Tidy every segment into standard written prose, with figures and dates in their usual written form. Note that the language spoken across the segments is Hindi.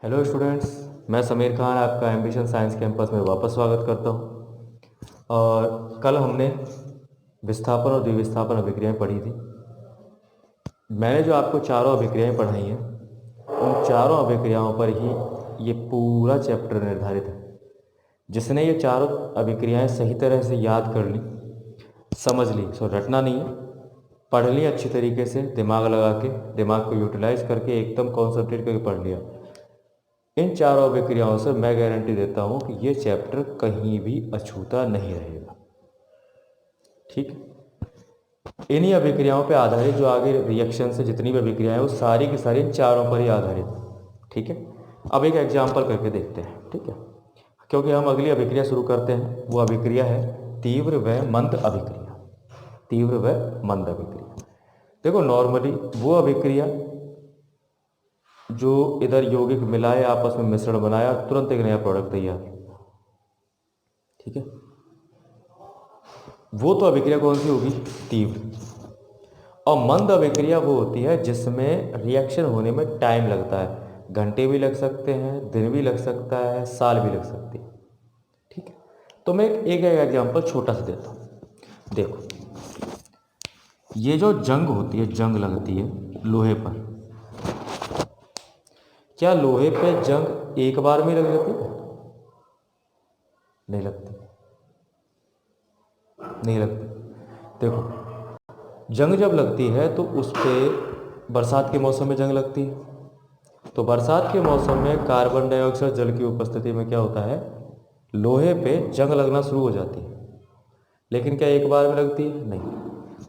हेलो स्टूडेंट्स, मैं समीर खान आपका एम्बिशन साइंस कैंपस में वापस स्वागत करता हूं। और कल हमने विस्थापन और द्विविस्थापन अभिक्रियाएं पढ़ी थी। मैंने जो आपको चारों अभिक्रियाएं पढ़ाई हैं उन चारों अभिक्रियाओं पर ही ये पूरा चैप्टर निर्धारित है। जिसने ये चारों अभिक्रियाएं सही तरह से याद कर ली, समझ ली, सो रटना नहीं है, पढ़ ली अच्छी तरीके से, दिमाग लगा के, दिमाग को यूटिलाइज करके एकदम कॉन्सेंट्रेट करके पढ़ लिया, इन चारों अभिक्रियाओं से मैं गारंटी देता हूं कि ये चैप्टर कहीं भी अछूता नहीं रहेगा। ठीक है। इन्हीं अभिक्रियाओं पे आधारित जो आगे रिएक्शन से जितनी भी अभिक्रियाएं हैं वो सारी की सारी इन चारों पर ही आधारित है। ठीक है। अब एक एग्जाम्पल करके देखते हैं। ठीक है, क्योंकि हम अगली अभिक्रिया शुरू करते हैं। वो अभिक्रिया है तीव्र व मंद अभिक्रिया। तीव्र व मंद अभिक्रिया। देखो, नॉर्मली वो अभिक्रिया जो इधर यौगिक मिलाए, आपस में मिश्रण बनाया, तुरंत एक नया प्रोडक्ट तैयार। ठीक है, वो तो अभिक्रिया कौन सी होगी? तीव्र। और मंद अभिक्रिया वो होती है जिसमें रिएक्शन होने में टाइम लगता है। घंटे भी लग सकते हैं, दिन भी लग सकता है, साल भी लग सकती है। ठीक है, तो मैं एक एग्जाम्पल छोटा सा देता हूँ। देखो, ये जो जंग होती है, जंग लगती है लोहे पर। क्या लोहे पे जंग एक बार में लग जाती है? नहीं लगती, नहीं लगती। देखो, जंग जब लगती है तो उस पर बरसात के मौसम में जंग लगती है। तो बरसात के मौसम में कार्बन डाइऑक्साइड जल की उपस्थिति में क्या होता है, लोहे पे जंग लगना शुरू हो जाती है। लेकिन क्या एक बार में लगती है? नहीं,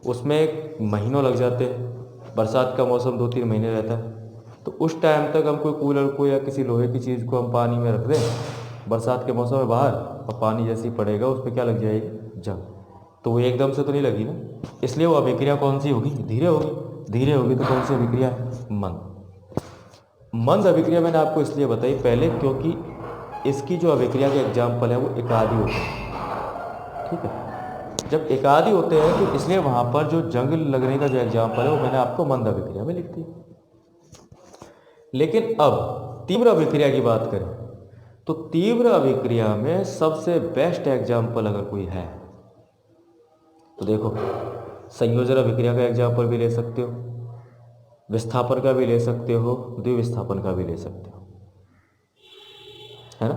उसमें महीनों लग जाते हैं। बरसात का मौसम 2-3 महीने रहता है। तो उस टाइम तक हम कोई कूलर को या किसी लोहे की चीज़ को हम पानी में रख दें बरसात के मौसम में बाहर, और पानी जैसे ही पड़ेगा उस पर क्या लग जाएगी? जंग। तो वो एकदम से तो नहीं लगी ना, इसलिए वो अभिक्रिया कौन सी होगी? धीरे होगी। धीरे होगी तो कौन सी अभिक्रिया? मंद। मंद अभिक्रिया मैंने आपको इसलिए बताई पहले क्योंकि इसकी जो अभिक्रिया के एग्जाम्पल है वो एकादी होते हैं। ठीक है, जब एकादी होते हैं तो इसलिए वहाँ पर जो जंग लगने का जो एग्जाम्पल है वो मैंने आपको मंद अभिक्रिया में लिख दी। लेकिन अब तीव्र अभिक्रिया की बात करें तो तीव्र अभिक्रिया में सबसे बेस्ट एग्जाम्पल अगर कोई है तो देखो, संयोजन अभिक्रिया का एग्जाम्पल भी ले सकते हो, विस्थापन का भी ले सकते हो, द्विविस्थापन का भी ले सकते हो, है ना।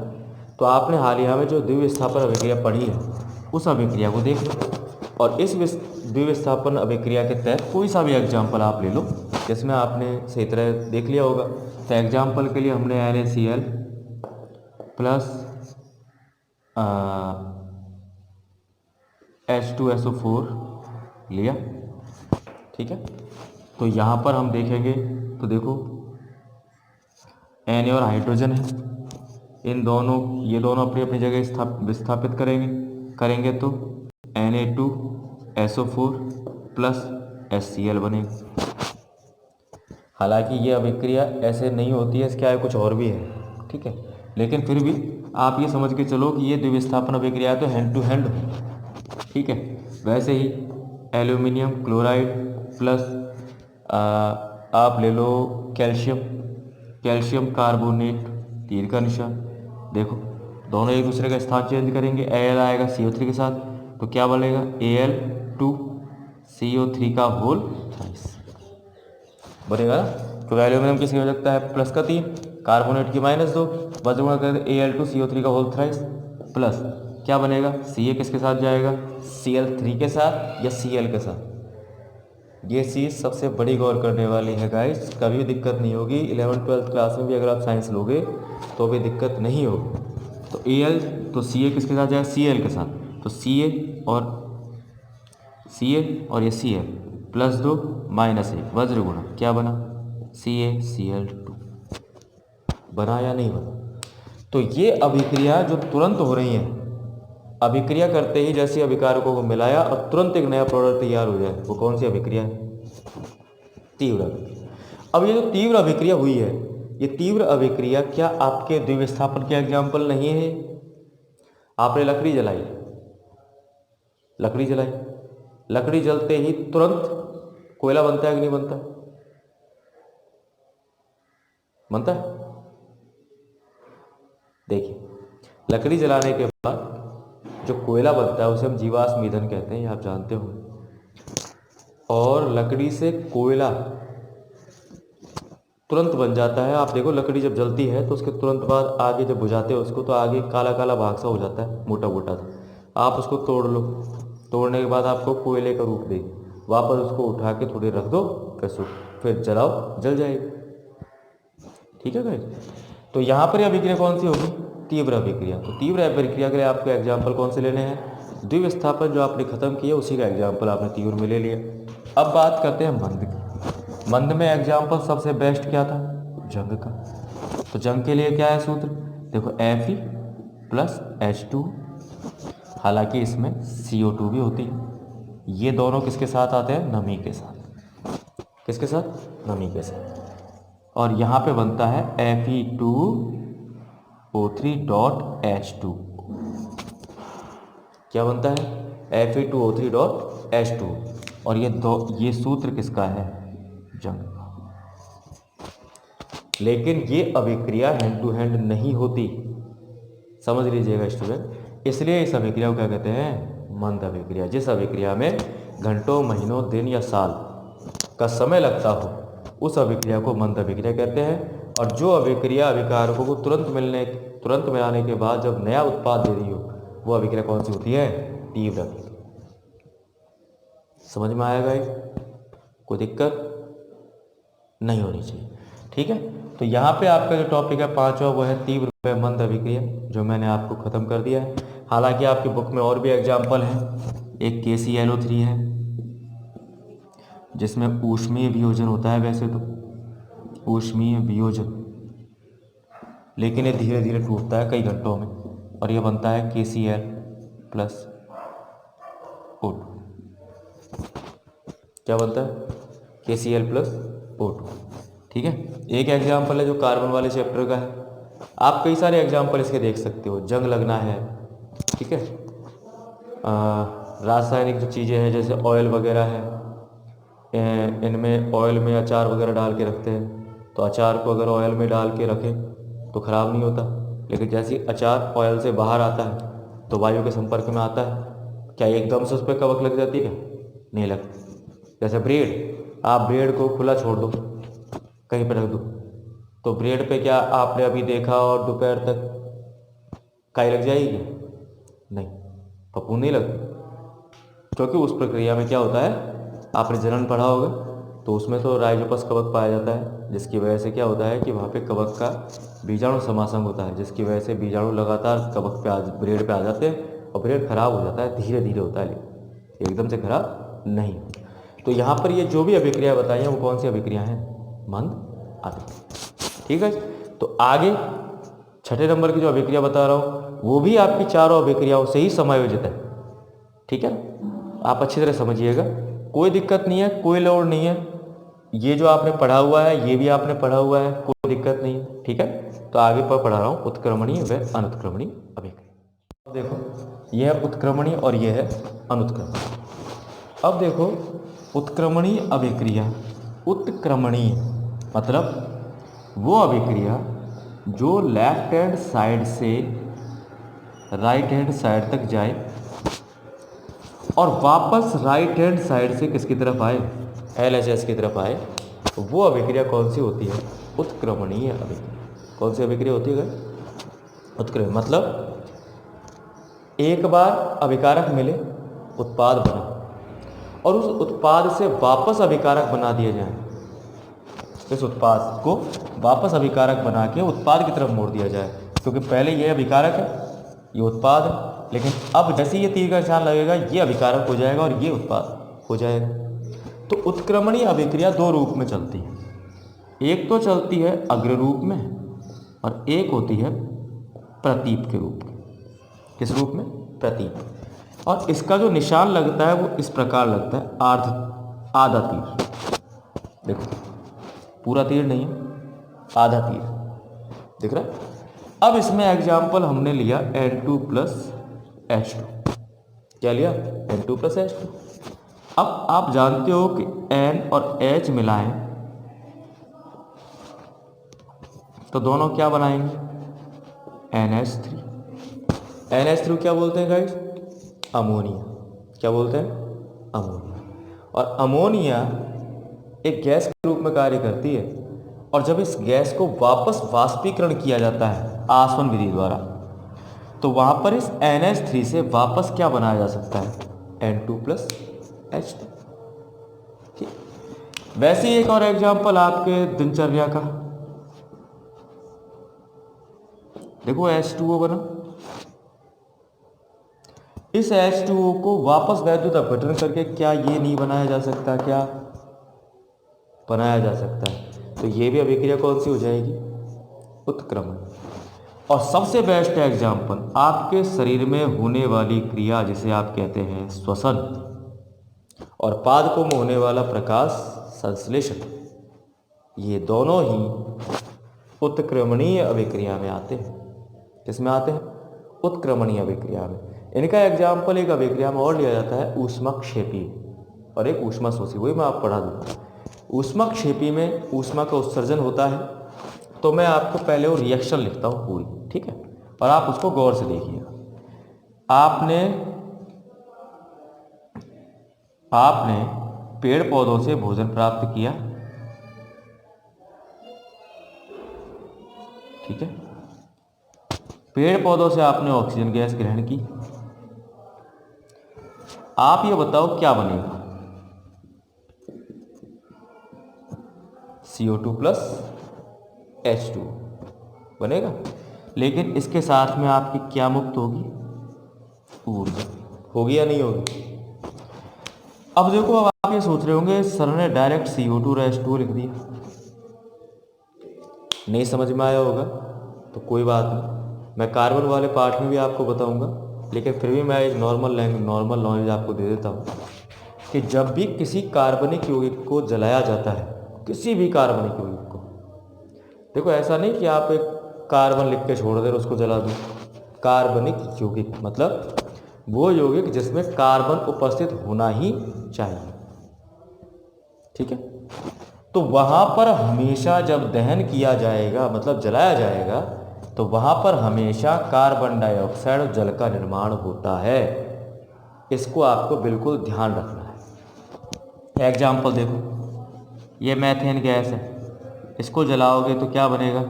तो आपने हालिया में जो द्विविस्थापन अभिक्रिया पढ़ी है उस अभिक्रिया को देख लो, और इस द्विविस्थापन अभिक्रिया के तहत कोई सा भी एग्जाम्पल आप ले लो जिसमें आपने सही तरह देख लिया होगा। तो एग्जाम्पल के लिए हमने NaCl प्लस H2SO4 लिया। ठीक है, तो यहाँ पर हम देखेंगे तो देखो Na और हाइड्रोजन है, इन दोनों, ये दोनों अपनी अपनी जगह विस्थापित करेंगे तो Na2SO4 प्लस HCl बनेगा। हालांकि ये अभिक्रिया ऐसे नहीं होती है, इसके आगे कुछ और भी है। ठीक है, लेकिन फिर भी आप ये समझ के चलो कि ये द्विविस्थापन अभिक्रिया है तो हैंड टू हैंड। ठीक है, वैसे ही एल्यूमिनियम क्लोराइड प्लस आप ले लो कैल्शियम, कैल्शियम कार्बोनेट, तीर का निशान। देखो, दोनों एक दूसरे का स्थान चेंज करेंगे, Al आएगा CO3 के साथ, तो क्या बनेगा? Al2CO3 का होल थ्राइस बनेगा ना। तो एल्यूमिनियम किसकी हो सकता है? प्लस का 3, कार्बोनेट की -2, बस गुणा कर Al2CO3 का होल थ्राइस प्लस क्या बनेगा? Ca किसके साथ जाएगा? Cl3 के साथ या Cl के साथ। ये चीज़ सबसे बड़ी गौर करने वाली है गाइस, कभी भी दिक्कत नहीं होगी। 11th-12th क्लास में भी अगर आप साइंस लोगे तो भी दिक्कत नहीं होगी। तो Al, तो Ca किसके साथ जाएगा? Cl के साथ। तो Ca और ये Cl +2 -1 वज्र गुणा क्या बना? CaCl2 बना या नहीं बना? तो ये अभिक्रिया जो तुरंत हो रही है, अभिक्रिया करते ही जैसे अभिकारकों को मिलाया और तुरंत एक नया प्रोडक्ट तैयार हो जाए, वो कौन सी अभिक्रिया है? तीव्र अभिक्रिया। अब ये जो तीव्र अभिक्रिया हुई है, ये तीव्र अभिक्रिया क्या आपके द्विविस्थापन के एग्जाम्पल नहीं है? आपने लकड़ी जलाई, लकड़ी जलाई, लकड़ी जलते ही तुरंत कोयला बनता है कि नहीं बनता? बनता है। देखिए, लकड़ी जलाने के बाद जो कोयला बनता है उसे हम जीवाश्म ईंधन कहते हैं, ये आप जानते हो। और लकड़ी से कोयला तुरंत बन जाता है। आप देखो, लकड़ी जब जलती है तो उसके तुरंत बाद आगे जब बुझाते हो उसको, तो आगे काला काला भाग सा हो जाता है, मोटा मोटा सा। आप उसको तोड़ लो, तोड़ने के बाद आपको कोयले का रूप दे, वापस उसको उठा के थोड़ी रख दो, फिर जलाओ, जल जाएगी। ठीक है भाई। तो यहाँ पर अभिक्रिया कौन सी होगी? तीव्र अभिक्रिया। तो तीव्र अभिक्रिया के लिए आपको एग्जाम्पल कौन से लेने हैं? द्विविस्थापन जो आपने खत्म किया उसी का एग्जाम्पल आपने तीव्र में ले लिया। अब बात करते हैं मंद की। मंद में एग्जाम्पल सबसे बेस्ट क्या था? जंग का। तो जंग के लिए क्या है सूत्र? देखो, Fe प्लस H2, हालांकि इसमें CO2 भी होती है। ये दोनों किसके साथ आते हैं? नमी के साथ। किसके साथ? नमी के साथ। और यहाँ पे बनता है Fe2O3.H2। क्या बनता है? Fe2O3.H2। और ये सूत्र किसका है? जंग का। लेकिन ये अभिक्रिया हैंड टू हैंड नहीं होती, समझ लीजिएगा स्टूडेंट। इसलिए इस अभिक्रिया को क्या कहते हैं? मंद अभिक्रिया। जिस अभिक्रिया में घंटों, महीनों, दिन या साल का समय लगता हो उस अभिक्रिया को मंद अभिक्रिया कहते हैं। और जो अभिक्रिया अभिकारकों को तुरंत मिलाने के बाद जब नया उत्पाद दे रही हो, वो अभिक्रिया कौन सी होती है? तीव्र अभिक्रिया। समझ में आएगा? कोई दिक्कत नहीं होनी चाहिए। ठीक है। तो यहाँ पे आपका जो टॉपिक है पांचवा, वो है तीव्र व मंद अभिक्रिया, जो मैंने आपको खत्म कर दिया है। हालांकि आपकी बुक में और भी एग्जाम्पल हैं। एक KClO3 है जिसमें ऊष्मीय वियोजन होता है, वैसे तो ऊष्मीय वियोजन, लेकिन ये धीरे धीरे टूटता है कई घंटों में, और ये बनता है KCl+O2। क्या बनता है? KCl+O2। ठीक है। एक एग्जाम्पल है जो कार्बन वाले चैप्टर का है। आप कई सारे एग्जाम्पल इसके देख सकते हो। जंग लगना है, ठीक है। रासायनिक जो चीज़ें हैं जैसे ऑयल वगैरह है, इनमें ऑयल में अचार वगैरह डाल के रखते हैं, तो अचार को अगर ऑयल में डाल के रखें तो ख़राब नहीं होता। लेकिन जैसे ही अचार ऑयल से बाहर आता है तो वायु के संपर्क में आता है, क्या एकदम से उस पर कवक लग जाती है? नहीं लगती। जैसे ब्रेड, आप ब्रेड को खुला छोड़ दो, कहीं पर रख दो, तो ब्रेड पे क्या आपने अभी देखा और दोपहर तक काई लग जाएगी? नहीं, फफूंद नहीं लगती। क्योंकि उस प्रक्रिया में क्या होता है, आपने जनन पढ़ा होगा, तो उसमें तो राइजोपस कवक पाया जाता है, जिसकी वजह से क्या होता है कि वहाँ पे कवक का बीजाणु समासंग होता है, जिसकी वजह से बीजाणु लगातार कवक पे ब्रेड पे आ जाते हैं और ब्रेड खराब हो जाता है। धीरे धीरे होता है, लेकिन एकदम से खराब नहीं। तो यहाँ पर ये जो भी अभिक्रिया बताई हैं वो कौन सी अभिक्रिया हैं? मंद अभिक्रिया। ठीक है। तो आगे छठे नंबर की जो अभिक्रिया बता रहा हूँ वो भी आपकी चारों अभिक्रियाओं से ही समायोजित है। ठीक है, आप अच्छी तरह समझिएगा, कोई दिक्कत नहीं है, कोई लोड नहीं है। ये जो आपने पढ़ा हुआ है ये भी आपने पढ़ा हुआ है, कोई दिक्कत नहीं है। ठीक है। तो आगे पर पढ़ा रहा हूँ उत्क्रमणीय व अनुत्क्रमणीय अभिक्रिया। अब देखो, यह है उत्क्रमणीय और यह है अनुत्क्रमणीय। अब देखो, उत्क्रमणीय अभिक्रिया, उत्क्रमणीय मतलब वो अभिक्रिया जो लेफ्ट हैंड साइड से राइट हैंड साइड तक जाए और वापस राइट हैंड साइड से किसकी तरफ आए? LHS की तरफ आए, तो वो अभिक्रिया कौन सी होती है? उत्क्रमणीय अभिक्रिया। कौन सी अभिक्रिया होती है? उत्क्रमण मतलब एक बार अभिकारक मिले, उत्पाद बना, और उस उत्पाद से वापस अभिकारक बना दिया जाए। इस उत्पाद को वापस अभिकारक बना के उत्पाद की तरफ मोड़ दिया जाए, क्योंकि पहले ये अभिकारक है, ये उत्पाद है, लेकिन अब जैसे ये तीर का निशान लगेगा ये अभिकारक हो जाएगा और ये उत्पाद हो जाएगा। तो उत्क्रमणीय अभिक्रिया दो रूप में चलती है, एक तो चलती है अग्र रूप में और एक होती है प्रतीप के रूप में। किस रूप में? प्रतीप। और इसका जो निशान लगता है वो इस प्रकार लगता है, आधा तीर। देखो, पूरा तीर नहीं है, आधा तीर दिख रहा है। अब इसमें एग्जाम्पल हमने लिया N2+H2। क्या लिया? N2+H2। अब आप जानते हो कि N और H मिलाएं तो दोनों क्या बनाएंगे? NH3। NH3 क्या बोलते हैं गाइस? अमोनिया। क्या बोलते हैं? अमोनिया। और अमोनिया एक गैस के रूप में कार्य करती है, और जब इस गैस को वापस वाष्पीकरण किया जाता है आसवन विधि द्वारा, तो वहाँ पर इस NH3 से वापस क्या बनाया जा सकता है? N2+H2। ठीक। वैसे ही एक और एग्जाम्पल आपके दिनचर्या का देखो, H2O बना। इस H2O को वापस वैद्युत अपघटन करके क्या ये नहीं बनाया जा सकता? क्या बनाया जा सकता है? तो ये भी अभिक्रिया कौन सी हो जाएगी? उत्क्रमण। और सबसे बेस्ट एग्जाम्पल आपके शरीर में होने वाली क्रिया जिसे आप कहते हैं श्वसन, और पादपों में होने वाला प्रकाश संश्लेषण, ये दोनों ही उत्क्रमणीय अभिक्रिया में आते हैं। किसमें आते हैं? उत्क्रमणीय अभिक्रिया में। इनका एग्जाम्पल एक अभिक्रिया में और लिया जाता है ऊष्माक्षेपी और एक ऊष्माशोषी, वही मैं आप पढ़ा दूँगा। ऊष्माक्षेपी में ऊष्मा का उत्सर्जन होता है, तो मैं आपको पहले वो रिएक्शन लिखता हूँ पूरी, ठीक है, और आप उसको गौर से देखिएगा। आपने पेड़ पौधों से भोजन प्राप्त किया, ठीक है, पेड़ पौधों से आपने ऑक्सीजन गैस ग्रहण की। आप ये बताओ क्या बनेगा? CO2+H2 बनेगा। लेकिन इसके साथ में आपकी क्या मुक्त होगी? ऊर्जा। होगी या नहीं होगी? अब देखो, अब आप ये सोच रहे होंगे सर ने डायरेक्ट CO2 और H2 लिख दिया, नहीं समझ में आया होगा तो कोई बात नहीं, मैं कार्बन वाले पार्ट में भी आपको बताऊंगा, लेकिन फिर भी मैं एक नॉर्मल नॉलेज आपको दे देता हूँ कि जब भी किसी कार्बनिक यौगिक को जलाया जाता है, किसी भी कार्बनिक यौगिक को, देखो ऐसा नहीं कि आप एक कार्बन लिख के छोड़ दे और उसको जला दो। कार्बनिक यौगिक मतलब वो यौगिक जिसमें कार्बन उपस्थित होना ही चाहिए, ठीक है। तो वहाँ पर हमेशा जब दहन किया जाएगा, मतलब जलाया जाएगा, तो वहाँ पर हमेशा कार्बन डाइऑक्साइड और जल का निर्माण होता है। इसको आपको बिल्कुल ध्यान रखना है। एग्जाम्पल देखो, ये मैथेन गैस है, इसको जलाओगे तो क्या बनेगा?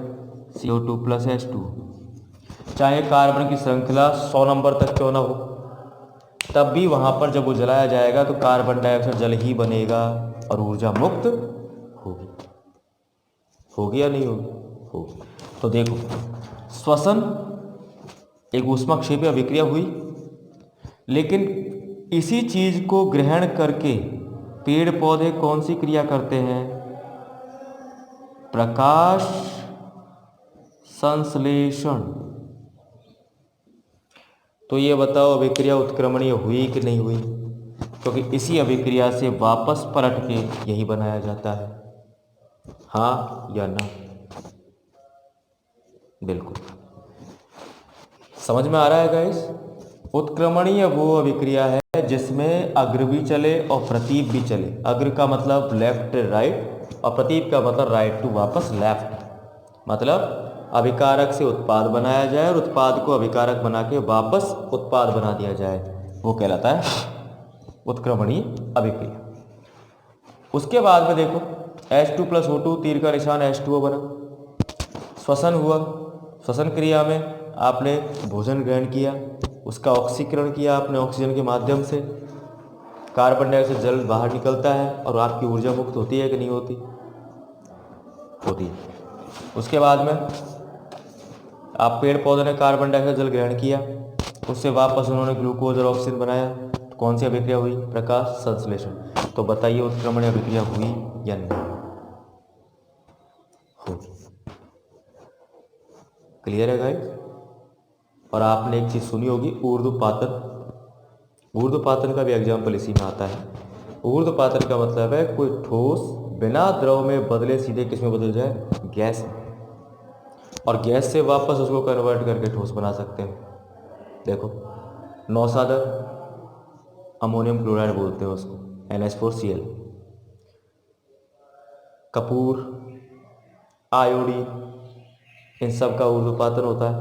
CO2+H2। चाहे कार्बन की श्रृंखला 100 नंबर तक क्यों ना हो, तब भी वहाँ पर जब वो जलाया जाएगा तो कार्बन डाइऑक्साइड जल ही बनेगा और ऊर्जा मुक्त होगी। होगी या नहीं होगी? होगी। तो देखो, श्वसन एक ऊष्माक्षेपी अभिक्रिया हुई, लेकिन इसी चीज को ग्रहण करके पेड़ पौधे कौन सी क्रिया करते हैं? प्रकाश संश्लेषण। तो ये बताओ, अभिक्रिया उत्क्रमणीय हुई कि नहीं हुई? क्योंकि इसी अभिक्रिया से वापस पलट के यही बनाया जाता है। हाँ या ना? बिल्कुल समझ में आ रहा है गाइस? उत्क्रमणीय वो अभिक्रिया है जिसमें अग्र भी चले और प्रतीप भी चले। अग्र का मतलब लेफ्ट राइट, और प्रतीप का मतलब राइट टू वापस लेफ्ट। मतलब अभिकारक से उत्पाद बनाया जाए और उत्पाद को अभिकारक बना के वापस उत्पाद बना दिया जाए, वो कहलाता है उत्क्रमणीय अभिक्रिया। उसके बाद में देखो, H2+O2, तीर का निशान H2O बना, श्वसन हुआ। श्वसन क्रिया में आपने भोजन ग्रहण किया, उसका ऑक्सीकरण किया आपने ऑक्सीजन के माध्यम से, कार्बन डाइऑक्साइड जल बाहर निकलता है और आपकी ऊर्जा मुक्त होती है कि नहीं होती? होती है। उसके बाद में आप पेड़ पौधों ने कार्बन डाइऑक्साइड जल ग्रहण किया, उससे वापस उन्होंने ग्लूकोज और ऑक्सीजन बनाया, तो कौन सी अभिक्रिया हुई? प्रकाश संश्लेषण। तो बताइए, उत्क्रमणीय अभिक्रिया हुई या नहीं? होगी। क्लियर है गाइस? और आपने एक चीज सुनी होगी, ऊर्ध्वपातन। ऊर्ध्वपातन का भी एग्जाम्पल इसी में आता है। ऊर्ध्वपातन का मतलब है कोई ठोस बिना द्रव में बदले सीधे किस में बदल जाए? गैस में, और गैस से वापस उसको कन्वर्ट करके ठोस बना सकते हैं। देखो, नौसादर अमोनियम क्लोराइड बोलते हैं उसको, NH4Cl। कपूर, आयोडीन, इन सब का ऊर्ध्वपातन होता है।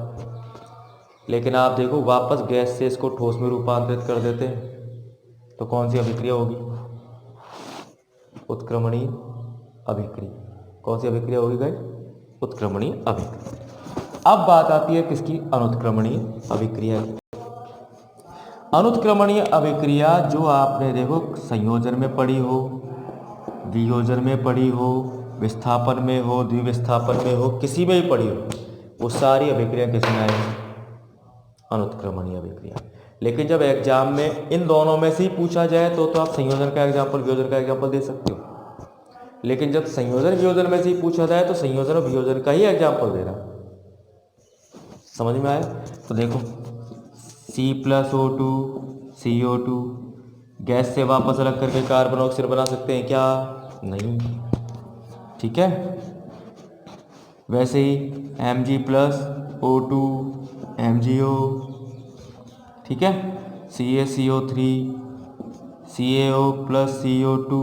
लेकिन आप देखो वापस गैस से इसको ठोस में रूपांतरित कर देते हैं तो कौन सी अभिक्रिया होगी? उत्क्रमणीय अभिक्रिया। कौन सी अभिक्रिया होगी गाइस? उत्क्रमणीय अभिक्रिया। अब बात आती है किसकी? अनुत्क्रमणीय अभिक्रिया की। अनुत्क्रमणीय अभिक्रिया जो आपने देखो संयोजन में पढ़ी हो, वियोजन में पढ़ी हो, विस्थापन में हो, द्विविस्थापन में हो, किसी में भी पढ़ी हो, वो सारी अभिक्रिया किसमें आएगी? अनुत्क्रमणीय अभिक्रिया। लेकिन जब एग्जाम में इन दोनों में से ही पूछा जाए तो आप संयोजन का एग्जाम्पल, वियोजन का एग्जाम्पल दे सकते हो। लेकिन जब संयोजन वियोजन में से ही पूछा जाए तो संयोजन और वियोजन का ही एग्जाम्पल देना। समझ में आया? तो देखो C+O2 CO2 गैस से वापस अलग करके कार्बन ऑक्सीजन बना सकते हैं क्या? नहीं। ठीक है। वैसे ही Mg+O2 MgO, ठीक है, CaCO3 CaO+CO2।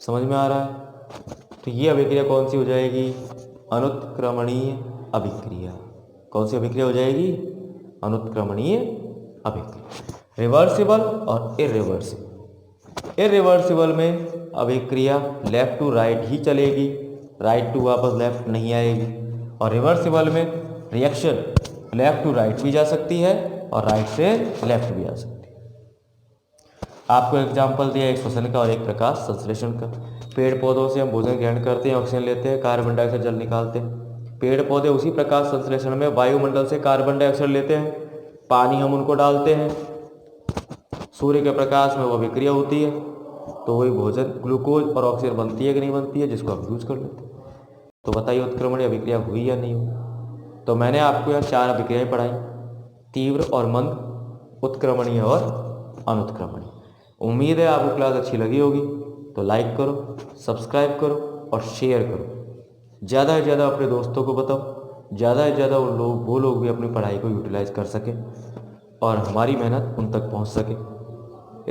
समझ में आ रहा है? तो ये अभिक्रिया कौन सी हो जाएगी? अनुत्क्रमणीय अभिक्रिया। कौन सी अभिक्रिया हो जाएगी? अनुत्क्रमणीय अभिक्रिया। रिवर्सिबल और इरिवर्सिबल। इरिवर्सिबल में अभिक्रिया लेफ्ट टू राइट ही चलेगी, राइट टू वापस लेफ्ट नहीं आएगी। और रिवर्सिबल में रिएक्शन लेफ्ट टू राइट भी जा सकती है और राइट से लेफ्ट भी आ सकती है। आपको एग्जाम्पल दिया एक श्वसन का और एक प्रकाश संश्लेषण का। पेड़ पौधों से हम भोजन ग्रहण करते हैं, ऑक्सीजन लेते हैं, कार्बन डाइऑक्साइड जल निकालते हैं। पेड़ पौधे उसी प्रकाश संश्लेषण में वायुमंडल से कार्बन डाइऑक्साइड लेते हैं, पानी हम उनको डालते हैं, सूर्य के प्रकाश में वो अभिक्रिया होती है तो वही भोजन ग्लूकोज और ऑक्सीजन बनती है कि नहीं बनती है, जिसको आप यूज कर लेते हैं। तो बताइए उत्क्रमणीय अभिक्रिया हुई या नहीं हुई? तो मैंने आपको यहाँ 4 अभिक्रियाएं पढ़ाई, तीव्र और मंद, उत्क्रमणीय और अनुत्क्रमणीय। उम्मीद है आपको क्लास अच्छी लगी होगी। तो लाइक करो, सब्सक्राइब करो और शेयर करो। ज़्यादा से ज़्यादा अपने दोस्तों को बताओ, ज़्यादा से ज़्यादा वो लोग भी अपनी पढ़ाई को यूटिलाइज कर सकें और हमारी मेहनत उन तक पहुंच सके।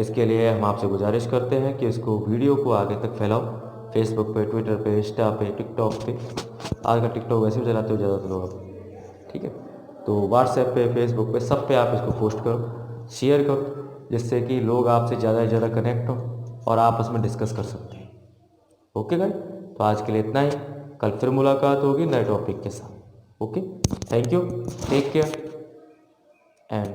इसके लिए हम आपसे गुजारिश करते हैं कि इसको वीडियो को आगे तक फैलाओ। फेसबुक पे, ट्विटर पे, इंस्टा पे, टिकटॉक पे। आजकल टिकटॉक वैसे भी चलाते हो ज़्यादातर लोग, ठीक है। तो व्हाट्सएप पे, फेसबुक पे, सब पे आप इसको पोस्ट करो, शेयर करो, जिससे कि लोग आपसे ज़्यादा से ज़्यादा कनेक्ट हो और आपस में डिस्कस कर सकते हैं। ओके गाइस, तो आज के लिए इतना ही। कल फिर मुलाकात होगी नए टॉपिक के साथ। Okay, thank you, take care and